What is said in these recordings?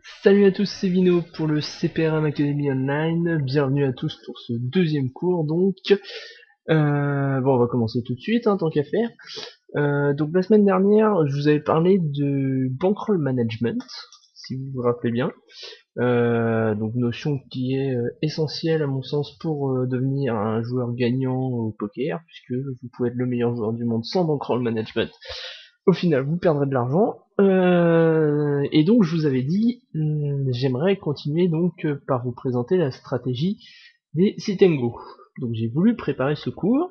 Salut à tous, c'est Vino pour le CPRM Academy Online. Bienvenue à tous pour ce deuxième cours. On va commencer tout de suite, tant qu'à faire. Donc la semaine dernière, je vous avais parlé de bankroll management, si vous vous rappelez bien. Donc notion qui est essentielle à mon sens pour devenir un joueur gagnant au poker, puisque vous pouvez être le meilleur joueur du monde sans bankroll management. Au final, vous perdrez de l'argent. Et donc, je vous avais dit, j'aimerais continuer par vous présenter la stratégie des sit and go. Donc, j'ai voulu préparer ce cours.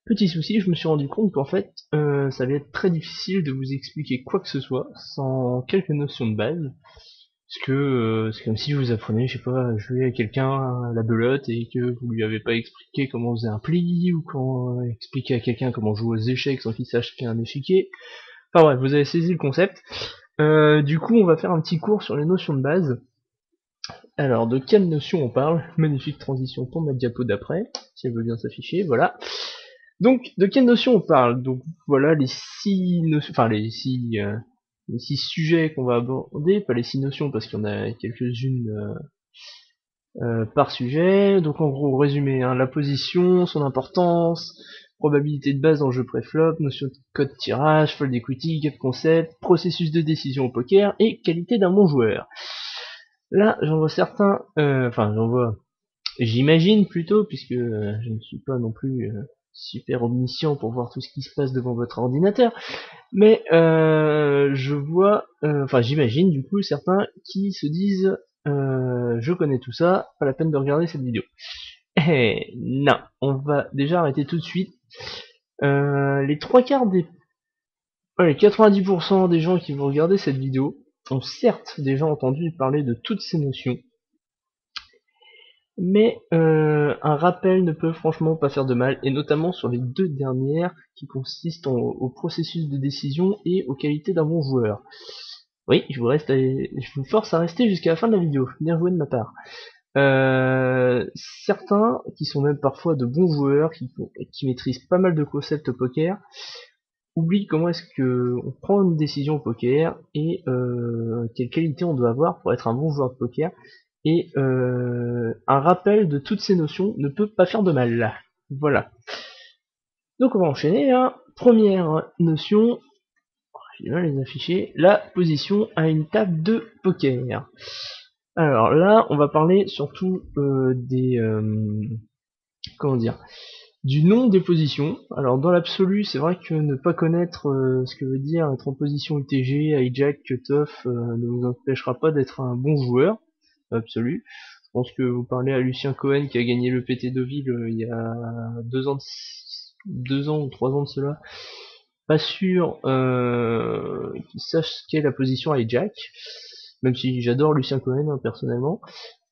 Petit souci, je me suis rendu compte qu'en fait, ça allait être très difficile de vous expliquer quoi que ce soit sans quelques notions de base. Parce que c'est comme si vous apprenez, je sais pas, à jouer à quelqu'un à la belote et que vous lui avez pas expliqué comment on faisait un pli, ou quand expliquer à quelqu'un comment jouer aux échecs sans qu'il sache qu'il y a un échiquier. Enfin bref, vous avez saisi le concept. Du coup, on va faire un petit cours sur les notions de base. Alors, de quelles notions on parle? Magnifique transition pour ma diapo d'après, si elle veut bien s'afficher, voilà. Donc, de quelles notions on parle? Donc, voilà les six notions, enfin les six sujets qu'on va aborder, pas les six notions parce qu'il y en a quelques-unes par sujet. Donc, en gros, résumé, la position, son importance, probabilité de base dans le jeu pré-flop, notion de code tirage, fold equity, gap concept, processus de décision au poker et qualité d'un bon joueur. Là, j'en vois certains, j'imagine plutôt, puisque je ne suis pas non plus super omniscient pour voir tout ce qui se passe devant votre ordinateur, mais j'imagine du coup certains qui se disent je connais tout ça, pas la peine de regarder cette vidéo. Eh non, on va déjà arrêter tout de suite. Les 90% des gens qui vont regarder cette vidéo ont certes déjà entendu parler de toutes ces notions, mais un rappel ne peut franchement pas faire de mal, et notamment sur les deux dernières qui consistent au processus de décision et aux qualités d'un bon joueur. Oui, je vous force à rester jusqu'à la fin de la vidéo, bien joué de ma part. Certains, qui sont même parfois de bons joueurs, qui maîtrisent pas mal de concepts au poker, oublient comment est-ce que on prend une décision au poker et quelles qualités on doit avoir pour être un bon joueur de poker. Et un rappel de toutes ces notions ne peut pas faire de mal. Voilà. Donc on va enchaîner. Première notion, je vais les afficher, la position à une table de poker. Alors là, on va parler surtout comment dire, du nom des positions. Alors dans l'absolu, c'est vrai que ne pas connaître ce que veut dire être en position UTG, hijack, cutoff ne vous empêchera pas d'être un bon joueur, absolu. Je pense que vous parlez à Lucien Cohen qui a gagné le PT Deauville il y a 2 ans ou 3 ans de cela. Pas sûr qu'il sache ce qu'est la position hijack, même si j'adore Lucien Cohen personnellement.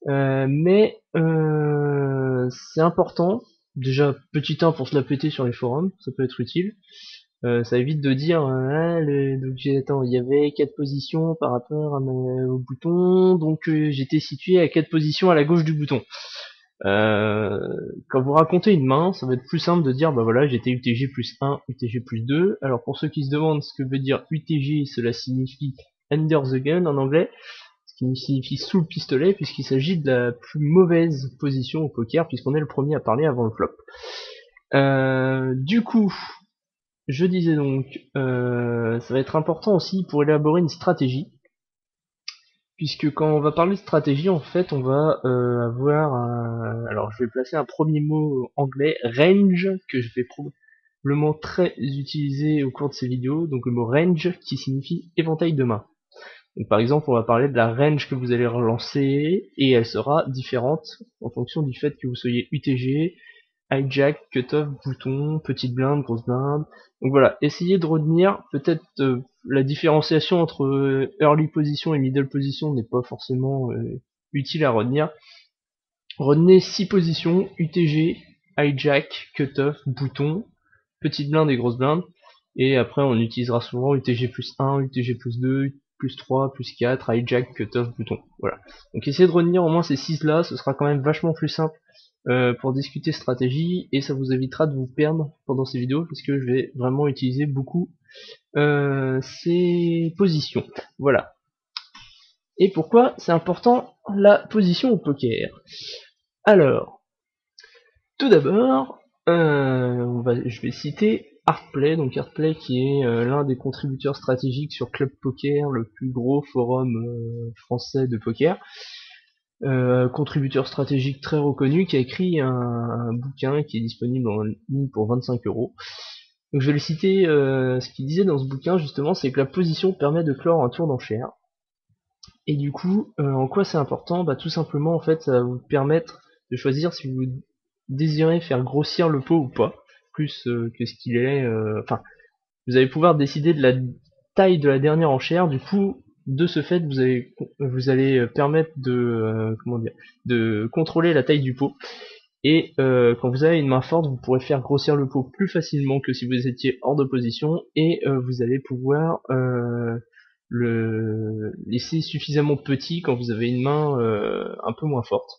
Mais c'est important. Déjà, petit 1 pour se la péter sur les forums, ça peut être utile. Ça évite de dire attends, il y avait 4 positions par rapport au bouton, donc j'étais situé à 4 positions à la gauche du bouton. Quand vous racontez une main, ça va être plus simple de dire bah voilà, j'étais UTG plus 1, UTG plus 2. Alors pour ceux qui se demandent ce que veut dire UTG, cela signifie under the gun en anglais, ce qui signifie sous le pistolet, puisqu'il s'agit de la plus mauvaise position au poker, puisqu'on est le premier à parler avant le flop. Du coup, je disais donc, ça va être important aussi pour élaborer une stratégie, puisque quand on va parler de stratégie, en fait, on va avoir alors je vais placer un premier mot anglais, range, que je vais probablement très utiliser au cours de ces vidéos, donc le mot range qui signifie éventail de mains. Donc par exemple, on va parler de la range que vous allez relancer, et elle sera différente en fonction du fait que vous soyez UTG, hijack, cutoff, bouton, petite blinde, grosse blinde. Donc voilà, essayez de retenir, peut-être la différenciation entre early position et middle position n'est pas forcément utile à retenir. Retenez 6 positions, UTG, hijack, cutoff, bouton, petite blinde et grosse blinde. Et après on utilisera souvent UTG plus 1, UTG plus 2, plus 3, plus 4, hijack, cutoff, bouton. Voilà. Donc essayez de retenir au moins ces 6 là, ce sera quand même vachement plus simple pour discuter stratégie, et ça vous évitera de vous perdre pendant ces vidéos, parce que je vais vraiment utiliser beaucoup ces positions. Voilà. Et pourquoi c'est important la position au poker? Alors, tout d'abord, je vais citer Artplay, donc Artplay qui est l'un des contributeurs stratégiques sur Club Poker, le plus gros forum français de poker. Contributeur stratégique très reconnu qui a écrit un bouquin qui est disponible en ligne pour 25 €. Donc je vais le citer, ce qu'il disait dans ce bouquin justement, c'est que la position permet de clore un tour d'enchère. Et du coup, en quoi c'est important? Bah tout simplement en fait ça va vous permettre de choisir si vous désirez faire grossir le pot ou pas, plus que ce qu'il est. Enfin, vous allez pouvoir décider de la taille de la dernière enchère. Du coup, de ce fait, vous allez permettre de comment dire, de contrôler la taille du pot. Et quand vous avez une main forte, vous pourrez faire grossir le pot plus facilement que si vous étiez hors de position, et vous allez pouvoir le laisser suffisamment petit quand vous avez une main un peu moins forte.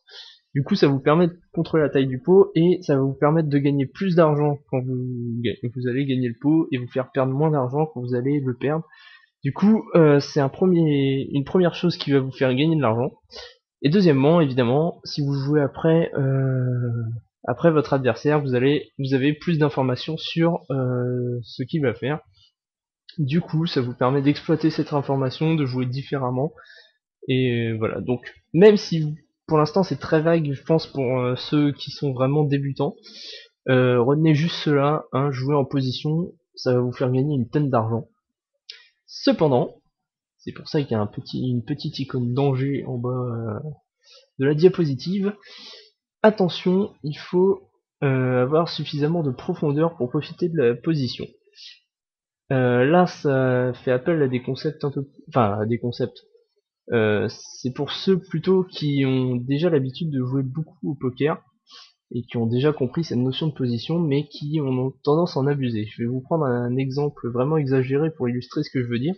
Du coup, ça vous permet de contrôler la taille du pot et ça va vous permettre de gagner plus d'argent quand vous allez gagner le pot et vous faire perdre moins d'argent quand vous allez le perdre. Du coup, c'est une première chose qui va vous faire gagner de l'argent. Et deuxièmement, évidemment, si vous jouez après votre adversaire, vous avez plus d'informations sur ce qu'il va faire. Du coup, ça vous permet d'exploiter cette information, de jouer différemment. Et voilà, donc même si pour l'instant c'est très vague, je pense pour ceux qui sont vraiment débutants, retenez juste cela, hein, jouer en position, ça va vous faire gagner une tonne d'argent. Cependant, c'est pour ça qu'il y a une petite icône danger en bas de la diapositive. Attention, il faut avoir suffisamment de profondeur pour profiter de la position. Là, ça fait appel à des concepts à des concepts. C'est pour ceux plutôt qui ont déjà l'habitude de jouer beaucoup au poker et qui ont déjà compris cette notion de position, mais qui ont tendance à en abuser. Je vais vous prendre un exemple vraiment exagéré pour illustrer ce que je veux dire.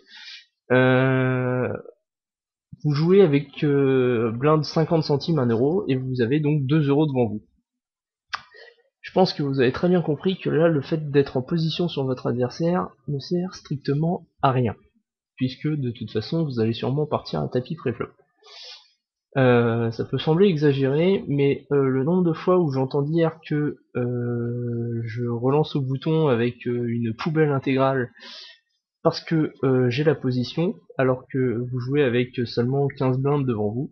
Vous jouez avec blinde 50 centimes 1 euro et vous avez donc 2 € devant vous. Je pense que vous avez très bien compris que là, le fait d'être en position sur votre adversaire ne sert strictement à rien, puisque de toute façon, vous allez sûrement partir à tapis pré-flop. Ça peut sembler exagéré, mais le nombre de fois où j'entends dire que je relance au bouton avec une poubelle intégrale parce que j'ai la position, alors que vous jouez avec seulement 15 blindes devant vous,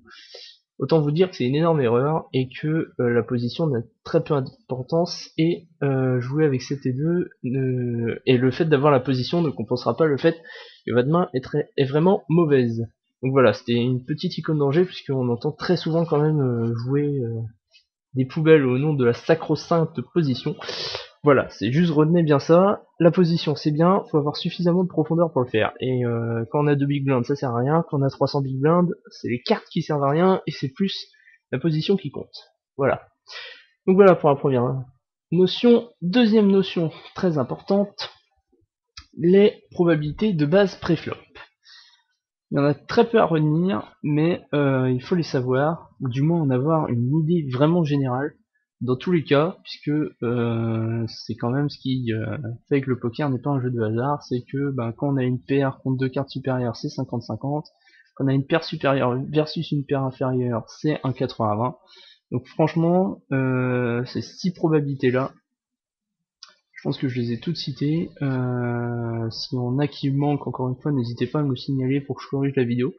autant vous dire que c'est une énorme erreur et que la position n'a très peu d'importance, et jouer avec 7 et 2 et le fait d'avoir la position ne compensera pas le fait que votre main est vraiment mauvaise. Donc voilà, c'était une petite icône danger puisqu'on entend très souvent quand même jouer des poubelles au nom de la sacro-sainte position. Voilà, c'est juste retenez bien ça, la position c'est bien, faut avoir suffisamment de profondeur pour le faire. Et quand on a 2 big blinds ça sert à rien, quand on a 300 big blinds c'est les cartes qui servent à rien et c'est plus la position qui compte. Voilà. Donc voilà pour la première notion. Deuxième notion très importante, les probabilités de base pré-flop. Il y en a très peu à retenir, mais il faut les savoir, ou du moins en avoir une idée vraiment générale, dans tous les cas, puisque c'est quand même ce qui fait que le poker n'est pas un jeu de hasard, c'est que quand on a une paire contre deux cartes supérieures, c'est 50-50, quand on a une paire supérieure versus une paire inférieure, c'est un 80-20. Donc franchement, ces 6 probabilités-là, je pense que je les ai toutes citées. Si on a qui manque, encore une fois, n'hésitez pas à me le signaler pour que je corrige la vidéo.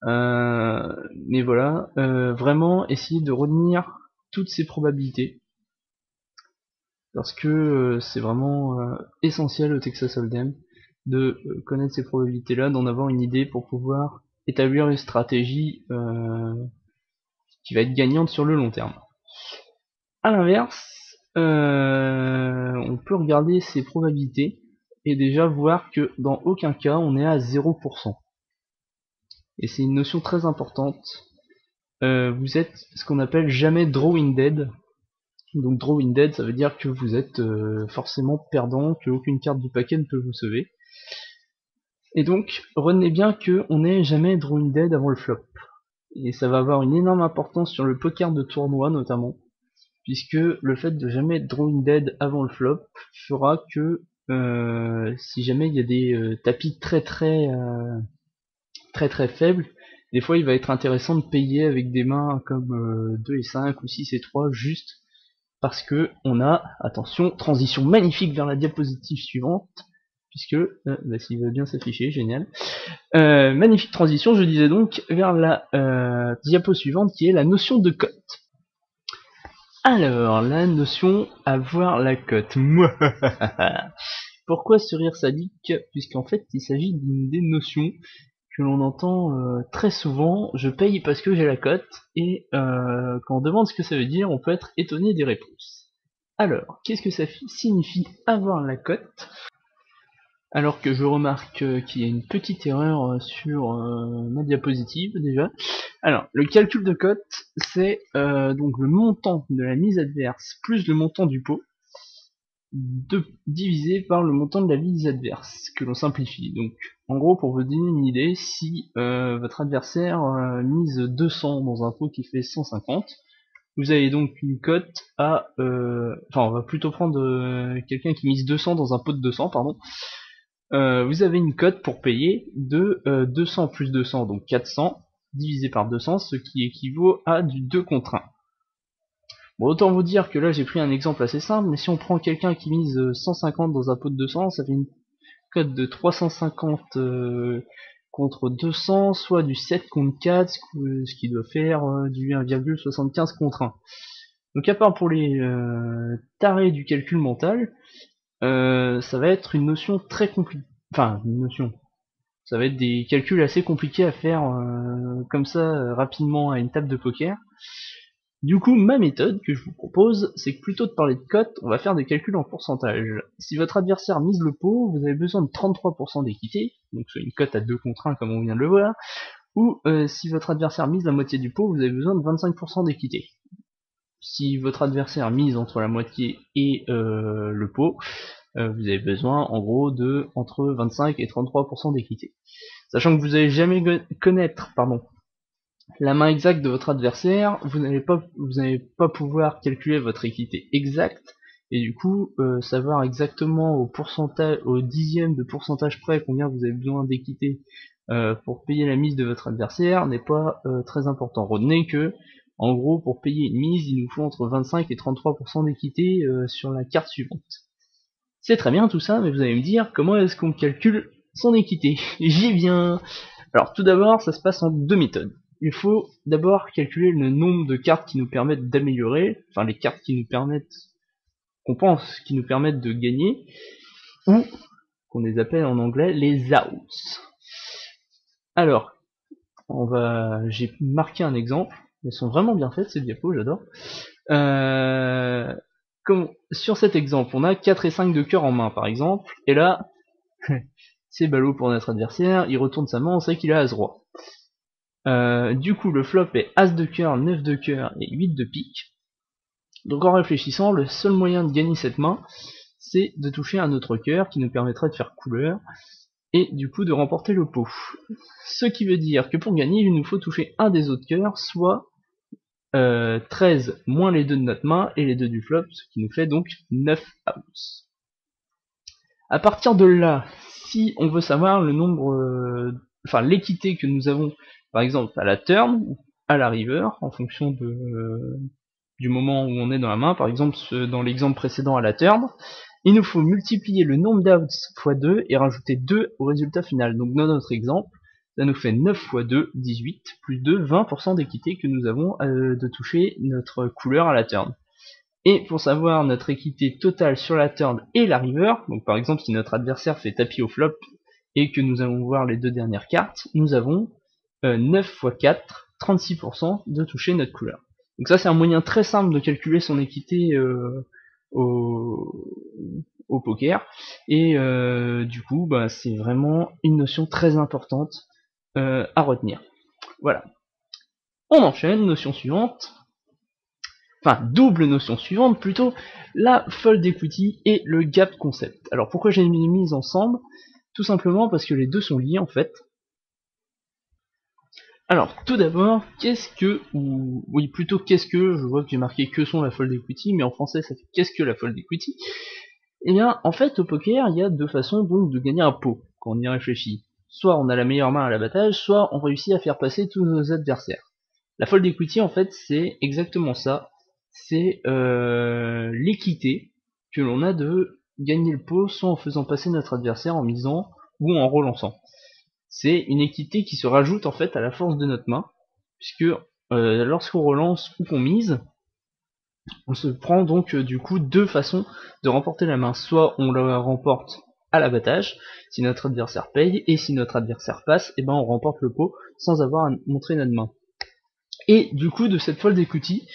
Mais voilà, vraiment essayez de retenir toutes ces probabilités, parce que c'est vraiment essentiel au Texas Hold'em de connaître ces probabilités-là, d'en avoir une idée pour pouvoir établir une stratégie qui va être gagnante sur le long terme. A l'inverse, on peut regarder ces probabilités et déjà voir que dans aucun cas on est à 0%. Et c'est une notion très importante. Vous êtes ce qu'on appelle jamais drawing dead. Donc drawing dead, ça veut dire que vous êtes forcément perdant, que aucune carte du paquet ne peut vous sauver. Et donc retenez bien que on n'est jamais drawing dead avant le flop. Et ça va avoir une énorme importance sur le poker de tournoi notamment, puisque le fait de jamais être drawing dead avant le flop fera que si jamais il y a des tapis très faibles, des fois il va être intéressant de payer avec des mains comme 2 et 5 ou 6 et 3 juste parce que on a, attention, transition magnifique vers la diapositive suivante, puisque, s'il veut bien s'afficher, génial. Magnifique transition, je disais donc, vers la diapo suivante qui est la notion de cote. Alors, la notion avoir la cote. Pourquoi ce rire sadique? Puisqu'en fait, il s'agit d'une des notions que l'on entend très souvent. Je paye parce que j'ai la cote, et quand on demande ce que ça veut dire, on peut être étonné des réponses. Alors, qu'est-ce que ça signifie avoir la cote? Alors que je remarque qu'il y a une petite erreur sur ma diapositive déjà. Alors, le calcul de cote, c'est donc le montant de la mise adverse plus le montant du pot divisé par le montant de la mise adverse, que l'on simplifie. Donc, en gros, pour vous donner une idée, si votre adversaire mise 200 dans un pot qui fait 150, vous avez donc une cote à... Enfin, on va plutôt prendre quelqu'un qui mise 200 dans un pot de 200, pardon. Vous avez une cote pour payer de 200 plus 200, donc 400, divisé par 200, ce qui équivaut à du 2 contre 1. Bon, autant vous dire que là j'ai pris un exemple assez simple, mais si on prend quelqu'un qui mise 150 dans un pot de 200, ça fait une cote de 350 contre 200, soit du 7 contre 4, ce qui doit faire du 1,75 contre 1. Donc à part pour les tarés du calcul mental, ça va être une notion très compliquée. Enfin, une notion. Ça va être des calculs assez compliqués à faire comme ça rapidement à une table de poker. Du coup, ma méthode que je vous propose, c'est que plutôt de parler de cote, on va faire des calculs en pourcentage. Si votre adversaire mise le pot, vous avez besoin de 33% d'équité, donc c'est une cote à 2 contre 1 comme on vient de le voir, ou si votre adversaire mise la moitié du pot, vous avez besoin de 25% d'équité. Si votre adversaire mise entre la moitié et le pot, vous avez besoin en gros de entre 25 et 33% d'équité. Sachant que vous n'allez jamais connaître la main exacte de votre adversaire, vous n'allez pas pouvoir calculer votre équité exacte, et du coup savoir exactement au pourcentage, au dixième de pourcentage près combien vous avez besoin d'équité pour payer la mise de votre adversaire n'est pas très important. Retenez que en gros pour payer une mise il nous faut entre 25 et 33% d'équité sur la carte suivante. C'est très bien tout ça, mais vous allez me dire comment est-ce qu'on calcule son équité? J'y viens. Alors tout d'abord ça se passe en deux méthodes. Il faut d'abord calculer le nombre de cartes qui nous permettent d'améliorer, enfin les cartes qui nous permettent, qu'on pense, qui nous permettent de gagner, ou qu'on les appelle en anglais les outs. Alors, j'ai marqué un exemple, elles sont vraiment bien faites ces diapos, j'adore. Sur cet exemple, on a 4 et 5 de cœur en main par exemple, et là, c'est ballot pour notre adversaire, il retourne sa main, on sait qu'il a As-Roi. Du coup, le flop est As de cœur, 9 de cœur et 8 de pique. Donc en réfléchissant, le seul moyen de gagner cette main, c'est de toucher un autre cœur qui nous permettrait de faire couleur, et du coup de remporter le pot. Ce qui veut dire que pour gagner, il nous faut toucher un des autres cœurs, soit 13 moins les 2 de notre main et les 2 du flop, ce qui nous fait donc 9 outs. À partir de là, si on veut savoir le nombre, l'équité que nous avons, par exemple à la turn ou à la river, en fonction du moment où on est dans la main, par exemple dans l'exemple précédent à la turn, il nous faut multiplier le nombre d'outs x 2 et rajouter 2 au résultat final. Donc dans notre exemple, ça nous fait 9 x 2, 18, plus 2, 20% d'équité que nous avons de toucher notre couleur à la turn. Et pour savoir notre équité totale sur la turn et la river, donc par exemple si notre adversaire fait tapis au flop et que nous allons voir les deux dernières cartes, nous avons 9 x 4, 36% de toucher notre couleur. Donc ça c'est un moyen très simple de calculer son équité au poker, et du coup c'est vraiment une notion très importante à retenir. Voilà. On enchaîne, notion suivante. Enfin, double notion suivante plutôt, la fold equity et le gap concept. Alors pourquoi j'ai mis ensemble? Tout simplement parce que les deux sont liés en fait. Alors tout d'abord, qu'est-ce que, je vois que j'ai marqué que sont la fold equity, mais en français ça fait qu'est-ce que la fold equity? Eh bien en fait au poker il y a deux façons donc de gagner un pot, quand on y réfléchit. soit on a la meilleure main à l'abattage, soit on réussit à faire passer tous nos adversaires. La fold equity en fait c'est exactement ça, c'est l'équité que l'on a de gagner le pot soit en faisant passer notre adversaire en misant ou en relançant. C'est une équité qui se rajoute en fait à la force de notre main, puisque lorsqu'on relance ou qu'on mise, on se prend donc du coup deux façons de remporter la main. Soit on la remporte à l'abattage, si notre adversaire paye, et si notre adversaire passe, et ben on remporte le pot sans avoir à montrer notre main. Et du coup de cette fold equity,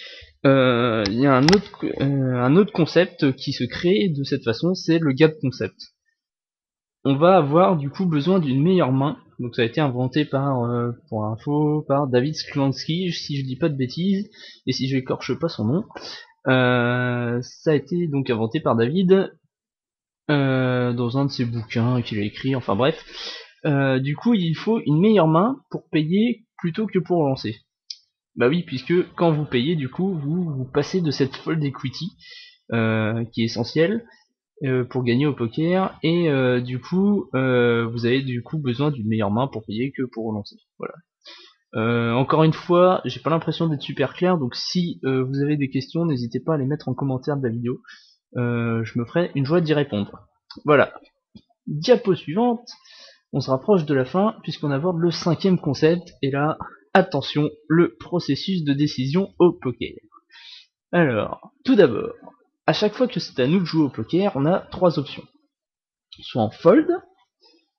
il y a un autre concept qui se crée de cette façon, c'est le gap concept. On va avoir du coup besoin d'une meilleure main. Donc ça a été inventé par, pour info, par David Sklansky, si je dis pas de bêtises, et si je écorche pas son nom. Ça a été donc inventé par David dans un de ses bouquins qu'il a écrit, enfin bref. Du coup il faut une meilleure main pour payer plutôt que pour lancer. Bah oui, puisque quand vous payez, du coup, vous passez de cette fold equity qui est essentielle pour gagner au poker, et du coup, vous avez du coup besoin d'une meilleure main pour payer que pour relancer. Voilà. Encore une fois, j'ai pas l'impression d'être super clair, donc si vous avez des questions, n'hésitez pas à les mettre en commentaire de la vidéo. Je me ferai une joie d'y répondre. Voilà. Diapo suivante. On se rapproche de la fin puisqu'on aborde le 5e concept, et là, attention, le processus de décision au poker. Alors, tout d'abord, à chaque fois que c'est à nous de jouer au poker, on a trois options. Soit en fold,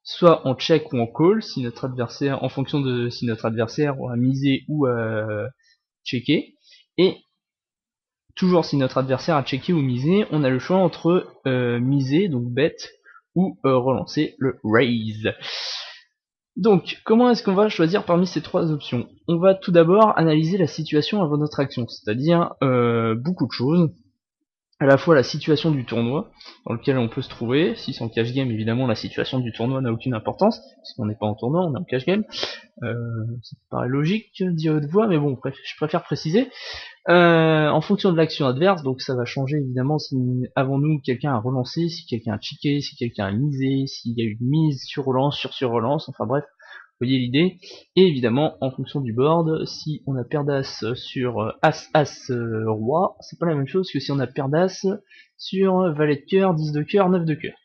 soit en check ou en call, si notre adversaire, en fonction de si notre adversaire a misé ou a checké, et toujours si notre adversaire a checké ou misé, on a le choix entre miser, donc bet, ou relancer le raise. Donc, comment est-ce qu'on va choisir parmi ces trois options? On va tout d'abord analyser la situation avant notre action, c'est-à-dire beaucoup de choses. À la fois la situation du tournoi dans lequel on peut se trouver. Si c'est en cash game, évidemment la situation du tournoi n'a aucune importance, puisqu'on n'est pas en tournoi, on est en cash game. Ça paraît logique dit à haute voix, mais bon, je préfère préciser. En fonction de l'action adverse, donc ça va changer évidemment si avant nous quelqu'un a relancé, si quelqu'un a checké, si quelqu'un a misé, s'il y a eu une mise sur relance, sur relance, enfin bref, vous voyez l'idée. Et évidemment en fonction du board, si on a paire d'as sur as as roi, c'est pas la même chose que si on a paire d'as sur valet de cœur, 10 de cœur, 9 de cœur.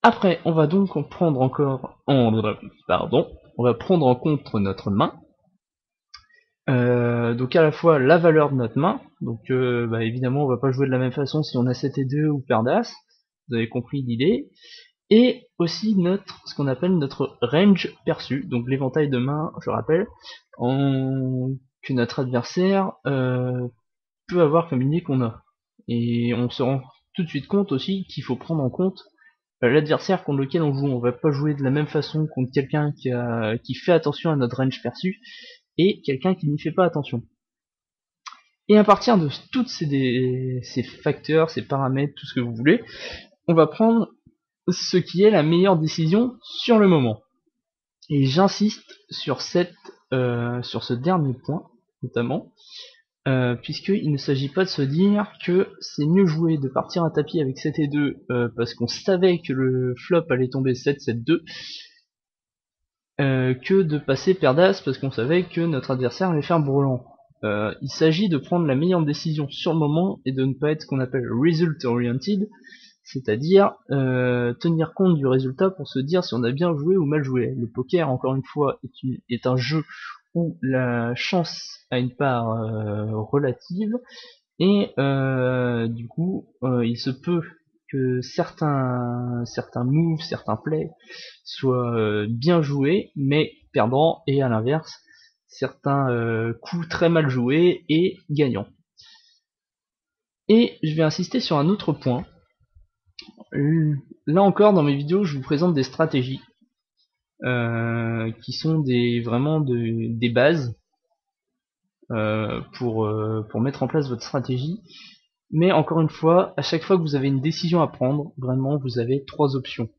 Après on va donc prendre encore on va prendre en compte notre main. Donc à la fois la valeur de notre main, donc évidemment on va pas jouer de la même façon si on a 7 et 2 ou paire d'as, vous avez compris l'idée, et aussi ce qu'on appelle notre range perçu, donc l'éventail de mains, je rappelle, que notre adversaire peut avoir comme idée qu'on a. Et on se rend tout de suite compte aussi qu'il faut prendre en compte l'adversaire contre lequel on joue. On va pas jouer de la même façon contre quelqu'un qui fait attention à notre range perçu et quelqu'un qui n'y fait pas attention. Et à partir de tous ces facteurs, ces paramètres, tout ce que vous voulez, on va prendre ce qui est la meilleure décision sur le moment. Et j'insiste sur ce dernier point, notamment, puisqu'il ne s'agit pas de se dire que c'est mieux joué de partir à tapis avec 7 et 2 parce qu'on savait que le flop allait tomber 7, 7, 2, que de passer paire d'as parce qu'on savait que notre adversaire allait faire brelan. Il s'agit de prendre la meilleure décision sur le moment et de ne pas être ce qu'on appelle result oriented, c'est-à-dire tenir compte du résultat pour se dire si on a bien joué ou mal joué. Le poker, encore une fois, est un jeu où la chance a une part relative, et du coup il se peut que certains moves, certains plays soient bien joués mais perdants, et à l'inverse certains coups très mal joués et gagnants. Et je vais insister sur un autre point. Là encore dans mes vidéos je vous présente des stratégies qui sont vraiment des bases pour mettre en place votre stratégie. Mais encore une fois, à chaque fois que vous avez une décision à prendre, vraiment vous avez trois options.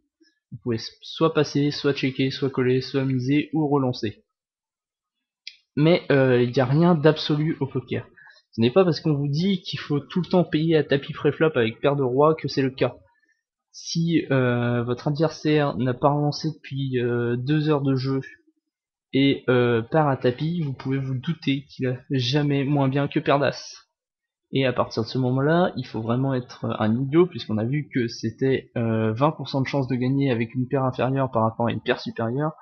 Vous pouvez soit passer, soit checker, soit coller, soit miser ou relancer. Mais il n'y a rien d'absolu au poker. Ce n'est pas parce qu'on vous dit qu'il faut tout le temps payer à tapis pré-flop avec paire de roi que c'est le cas. Si votre adversaire n'a pas relancé depuis 2 heures de jeu et perd à tapis, vous pouvez vous douter qu'il a jamais moins bien que Perdas. Et à partir de ce moment-là, il faut vraiment être un idiot, puisqu'on a vu que c'était 20% de chance de gagner avec une paire inférieure par rapport à une paire supérieure.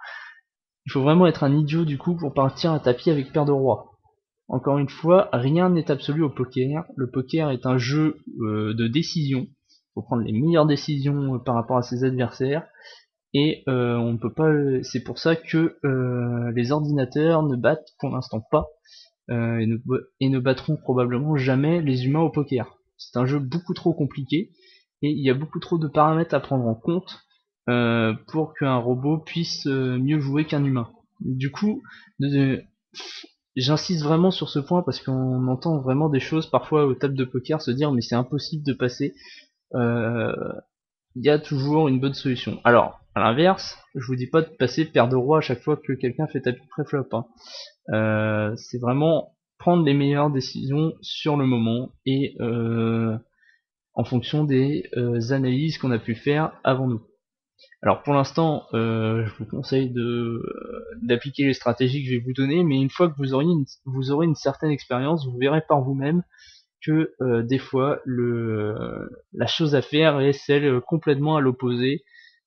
Il faut vraiment être un idiot du coup pour partir à tapis avec paire de roi. Encore une fois, rien n'est absolu au poker. Le poker est un jeu de décision. Il faut prendre les meilleures décisions par rapport à ses adversaires. Et on ne peut pas. C'est pour ça que les ordinateurs ne battent pour l'instant pas et ne battront probablement jamais les humains au poker. C'est un jeu beaucoup trop compliqué et il y a beaucoup trop de paramètres à prendre en compte pour qu'un robot puisse mieux jouer qu'un humain. Du coup, j'insiste vraiment sur ce point parce qu'on entend vraiment des choses parfois aux tables de poker se dire mais c'est impossible de passer. Il y a toujours une bonne solution. Alors, à l'inverse, je vous dis pas de passer paire de roi à chaque fois que quelqu'un fait tapis pré-flop. C'est vraiment prendre les meilleures décisions sur le moment et en fonction des analyses qu'on a pu faire avant nous. Alors pour l'instant, je vous conseille d'appliquer les stratégies que je vais vous donner, mais une fois que vous aurez une certaine expérience, vous verrez par vous-même que des fois la chose à faire est celle complètement à l'opposé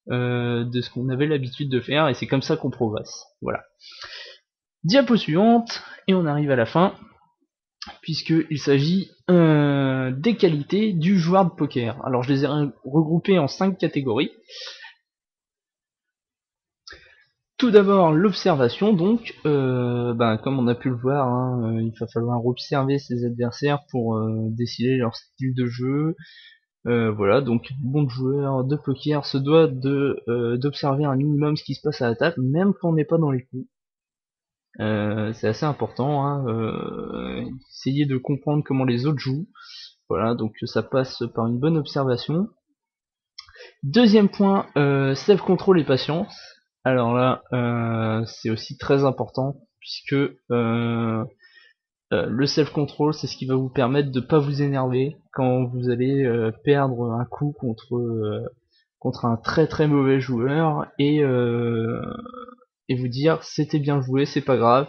de ce qu'on avait l'habitude de faire, et c'est comme ça qu'on progresse. Voilà. Diapo suivante, et on arrive à la fin, puisqu'il s'agit des qualités du joueur de poker. Alors je les ai regroupées en 5 catégories. Tout d'abord l'observation, donc comme on a pu le voir, hein, il va falloir observer ses adversaires pour décider leur style de jeu. Voilà, donc un bon joueur de poker se doit d'observer un minimum ce qui se passe à la table, même quand on n'est pas dans les coups. C'est assez important, hein, essayer de comprendre comment les autres jouent. Voilà, donc ça passe par une bonne observation. Deuxième point, self-control et patience. Alors là, c'est aussi très important, puisque le self-control, c'est ce qui va vous permettre de pas vous énerver quand vous allez perdre un coup contre un très très mauvais joueur et vous dire c'était bien joué, c'est pas grave,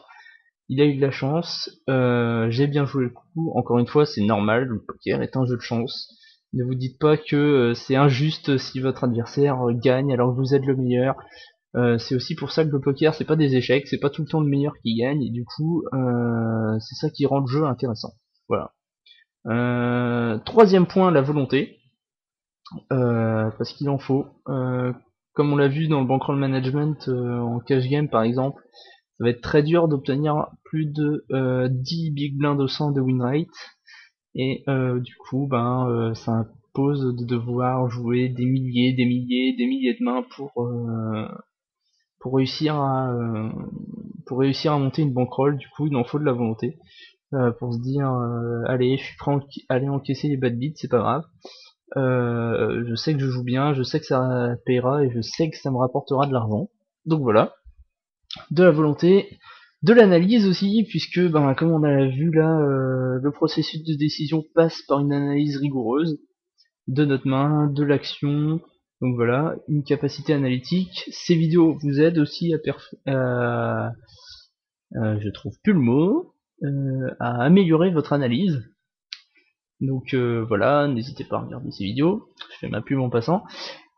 il a eu de la chance, j'ai bien joué le coup. Encore une fois, c'est normal, le poker est un jeu de chance. Ne vous dites pas que c'est injuste si votre adversaire gagne alors que vous êtes le meilleur. C'est aussi pour ça que le poker, c'est pas des échecs, c'est pas tout le temps le meilleur qui gagne, et du coup, c'est ça qui rend le jeu intéressant. Voilà. Troisième point, la volonté, parce qu'il en faut. Comme on l'a vu dans le bankroll management en cash game par exemple, ça va être très dur d'obtenir plus de 10 big blinds au 100 de win rate, et du coup ça impose de devoir jouer des milliers de mains pour réussir à monter une bankroll. Du coup il en faut de la volonté pour se dire allez, je suis prêt à aller encaisser les bad beats, c'est pas grave. Je sais que je joue bien, je sais que ça payera et je sais que ça me rapportera de l'argent. Donc voilà, de la volonté, de l'analyse aussi, puisque comme on a vu là, le processus de décision passe par une analyse rigoureuse de notre main, de l'action. Donc voilà, une capacité analytique. Ces vidéos vous aident aussi je trouve plus le mot, à améliorer votre analyse. Donc voilà, n'hésitez pas à regarder ces vidéos, je fais ma pub en passant.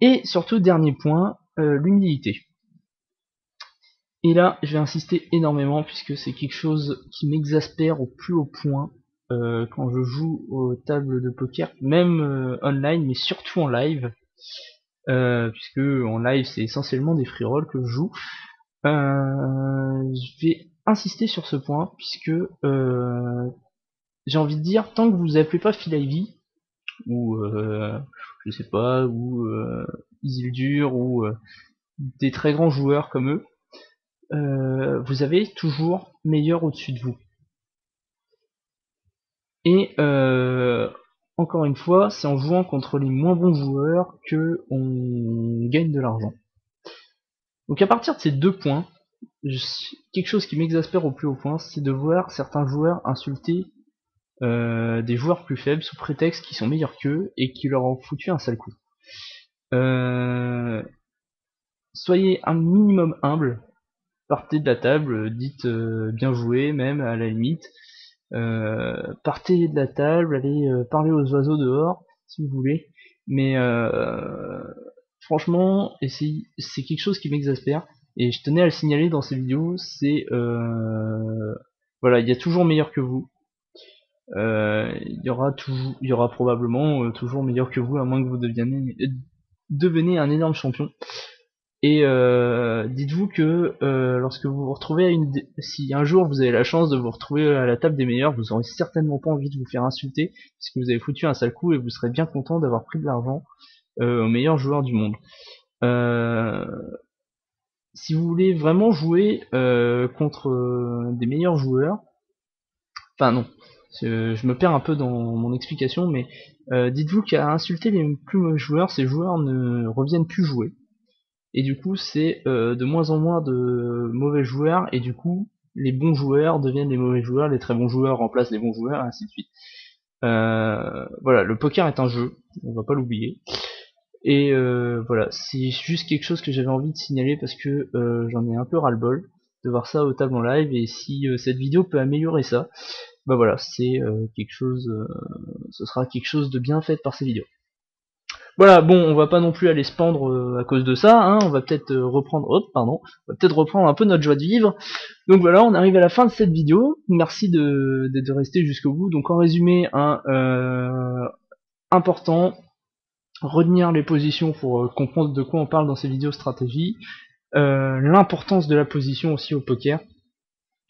Et surtout, dernier point, l'humilité. Et là, je vais insister énormément puisque c'est quelque chose qui m'exaspère au plus haut point quand je joue aux tables de poker, même online, mais surtout en live, puisque en live c'est essentiellement des free rolls que je joue. Je vais insister sur ce point puisque j'ai envie de dire, tant que vous appelez pas Phil Ivey ou je sais pas, ou Isildur ou des très grands joueurs comme eux, vous avez toujours meilleur au-dessus de vous. Et encore une fois, c'est en jouant contre les moins bons joueurs que on gagne de l'argent. Donc à partir de ces deux points, quelque chose qui m'exaspère au plus haut point, c'est de voir certains joueurs insulter des joueurs plus faibles sous prétexte qu'ils sont meilleurs qu'eux et qui leur ont foutu un sale coup. Soyez un minimum humble, partez de la table, dites bien joué même à la limite. Partez de la table, allez parler aux oiseaux dehors si vous voulez, mais franchement, et c'est quelque chose qui m'exaspère et je tenais à le signaler dans ces vidéos, c'est voilà, il y a toujours meilleur que vous. Il y aura probablement toujours meilleur que vous, à moins que vous devenez un énorme champion. Et dites-vous que lorsque vous vous retrouvez si un jour vous avez la chance de vous retrouver à la table des meilleurs, vous aurez certainement pas envie de vous faire insulter, puisque vous avez foutu un sale coup et vous serez bien content d'avoir pris de l'argent aux meilleurs joueurs du monde. Euh, si vous voulez vraiment jouer contre des meilleurs joueurs, enfin non, je me perds un peu dans mon explication, mais dites-vous qu'à insulter les plus mauvais joueurs, ces joueurs ne reviennent plus jouer. Et du coup, c'est de moins en moins de mauvais joueurs, et du coup, les bons joueurs deviennent les mauvais joueurs, les très bons joueurs remplacent les bons joueurs, et ainsi de suite. Voilà, le poker est un jeu, on va pas l'oublier. Et voilà, c'est juste quelque chose que j'avais envie de signaler parce que j'en ai un peu ras-le-bol de voir ça au table en live, et si cette vidéo peut améliorer ça, bah voilà, c'est quelque chose, ce sera quelque chose de bien fait par ces vidéos. Voilà, bon, on va pas non plus aller se pendre à cause de ça, hein, on va peut-être on va peut-être reprendre un peu notre joie de vivre. Donc voilà, on arrive à la fin de cette vidéo. Merci de rester jusqu'au bout. Donc en résumé, important, retenir les positions pour comprendre de quoi on parle dans ces vidéos stratégie. L'importance de la position aussi au poker.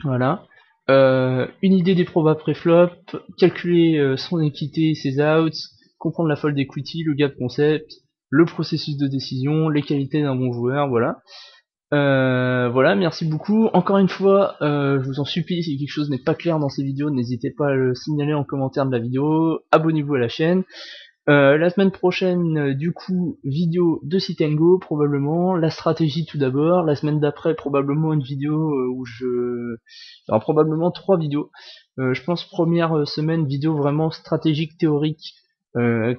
Voilà. Une idée des probas pré-flop, calculer son équité, ses outs, comprendre la fold equity, le gap concept, le processus de décision, les qualités d'un bon joueur, voilà. Voilà, merci beaucoup. Encore une fois, je vous en supplie, si quelque chose n'est pas clair dans ces vidéos, n'hésitez pas à le signaler en commentaire de la vidéo, abonnez-vous à la chaîne. La semaine prochaine, du coup, vidéo de Sit and Go, probablement, la stratégie tout d'abord, la semaine d'après, probablement une vidéo alors probablement 3 vidéos. Je pense première semaine, vidéo vraiment stratégique, théorique,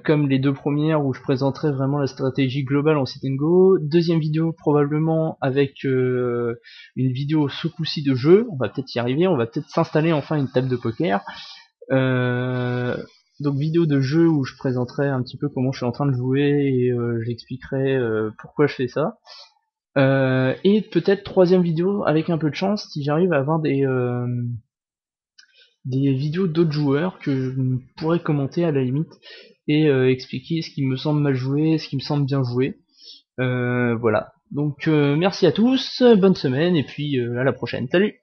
comme les deux premières où je présenterai vraiment la stratégie globale en Sit and Go. Deuxième vidéo, probablement avec une vidéo ce coup-ci de jeu, on va peut-être y arriver, on va peut-être s'installer enfin une table de poker. Donc vidéo de jeu où je présenterai un petit peu comment je suis en train de jouer et j'expliquerai pourquoi je fais ça. Et peut-être troisième vidéo avec un peu de chance si j'arrive à avoir des vidéos d'autres joueurs que je pourrais commenter à la limite et expliquer ce qui me semble mal joué, ce qui me semble bien joué. Voilà. Donc merci à tous, bonne semaine et puis à la prochaine. Salut!